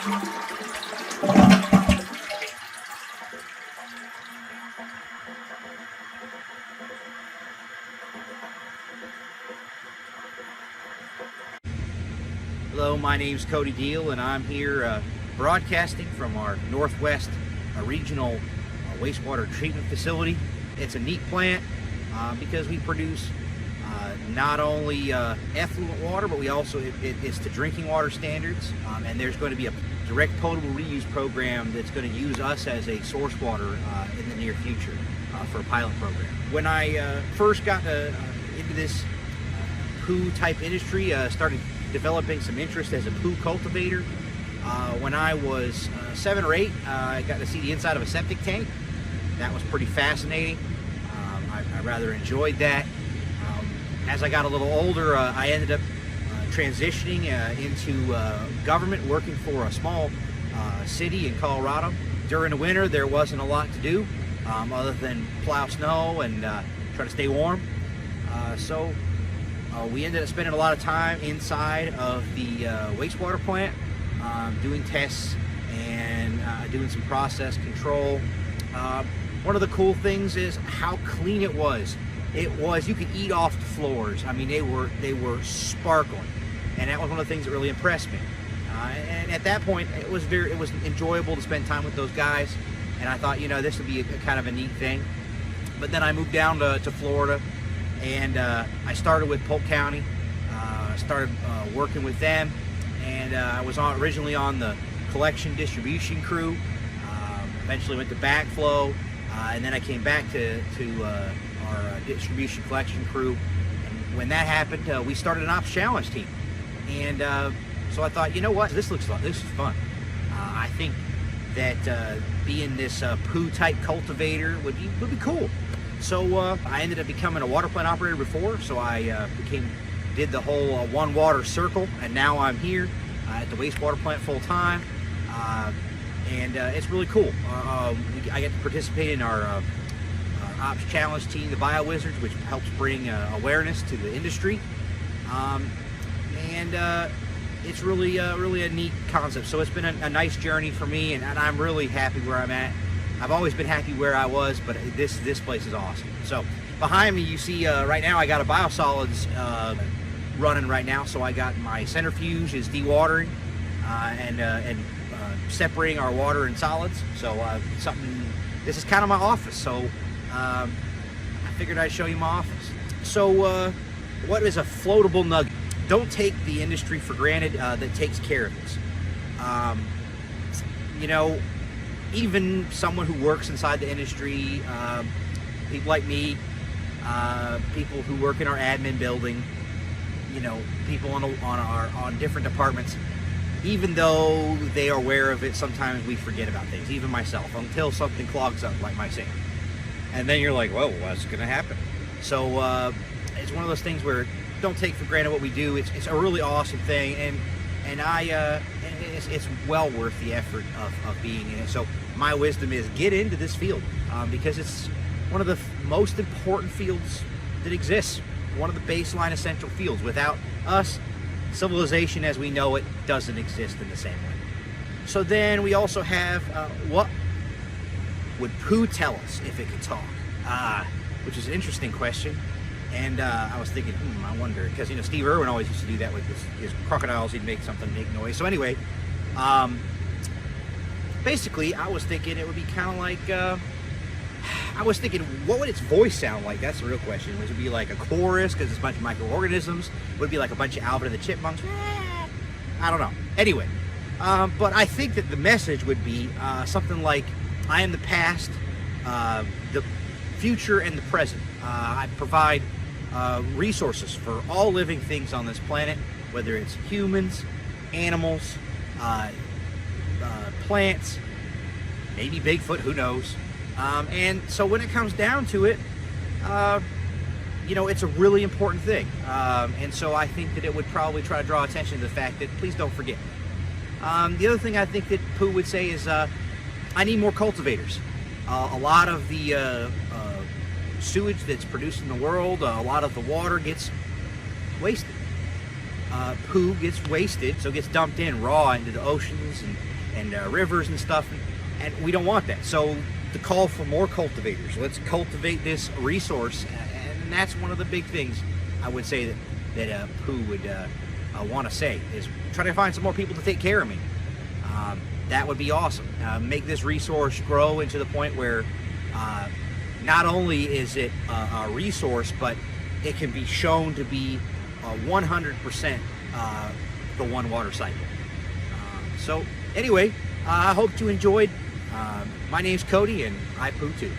Hello, my name's Cody Diehl, and I'm here broadcasting from our Northwest Regional Wastewater Treatment Facility. It's a neat plant because we produce not only effluent water, but we also, it's to drinking water standards, and there's going to be a direct potable reuse program that's going to use us as a source water in the near future for a pilot program. When I first got into this poo type industry, started developing some interest as a poo cultivator. When I was 7 or 8, I got to see the inside of a septic tank. That was pretty fascinating. I rather enjoyed that. As I got a little older, I ended up transitioning into government, working for a small city in Colorado. During the winter, there wasn't a lot to do other than plow snow and try to stay warm. So we ended up spending a lot of time inside of the wastewater plant, doing tests and doing some process control. One of the cool things is how clean it was. You could eat off the floors. I mean, they were sparkling, and that was one of the things that really impressed me. And at that point, it was enjoyable to spend time with those guys, and I thought, this would be a kind of a neat thing. But then I moved down to Florida, and I started with Polk County. Started working with them, and I was originally on the collection distribution crew. Eventually went to backflow, and then I came back to our distribution collection crew. And when that happened, we started an ops challenge team. And so I thought, what? This is fun. I think that being this poo type cultivator would be cool. So I ended up becoming a water plant operator before, so I did the whole one water circle, and now I'm here at the wastewater plant full time, and it's really cool. I get to participate in our ops challenge team, the Bio Wizards, which helps bring awareness to the industry, and it's really a neat concept. So it's been a nice journey for me, and I'm really happy where I'm at. I've always been happy where I was, but this place is awesome. So behind me, you see right now I got a biosolids running right now. So I got my centrifuge is dewatering and separating our water and solids. So this is kind of my office. So I figured I'd show you my office. So what is a floatable nugget? Don't take the industry for granted that takes care of this. Even someone who works inside the industry, people like me, people who work in our admin building, people on different departments, even though they are aware of it, sometimes we forget about things, even myself, until something clogs up like my sink. And then you're like, whoa, what's going to happen? So it's one of those things where don't take for granted what we do. It's a really awesome thing, and it's well worth the effort of being in it. So my wisdom is get into this field because it's one of the most important fields that exists, one of the baseline essential fields. Without us, civilization as we know it doesn't exist in the same way. So then we also have what would poo tell us if it could talk? Which is an interesting question. And I was thinking, I wonder, because Steve Irwin always used to do that with his crocodiles. He'd make something make noise. So anyway, basically, I was thinking it would be kind of like, I was thinking, what would its voice sound like? That's the real question. Would it be like a chorus because it's a bunch of microorganisms? Would it be like a bunch of Alvin and the Chipmunks? I don't know. Anyway, but I think that the message would be something like, I am the past, the future, and the present. I provide resources for all living things on this planet, whether it's humans, animals, plants, maybe Bigfoot, who knows. And so when it comes down to it, it's a really important thing. And so I think that it would probably try to draw attention to the fact that please don't forget. The other thing I think that Pooh would say is I need more cultivators. A lot of the sewage that's produced in the world, a lot of the water gets wasted. poo gets wasted, so it gets dumped in raw into the oceans and rivers and stuff, and we don't want that. So the call for more cultivators. Let's cultivate this resource, and that's one of the big things I would say that poo would want to say is try to find some more people to take care of me. That would be awesome. Make this resource grow into the point where not only is it a resource, but it can be shown to be 100% the one water cycle. So anyway, I hope you enjoyed. My name's Cody, and I poo too.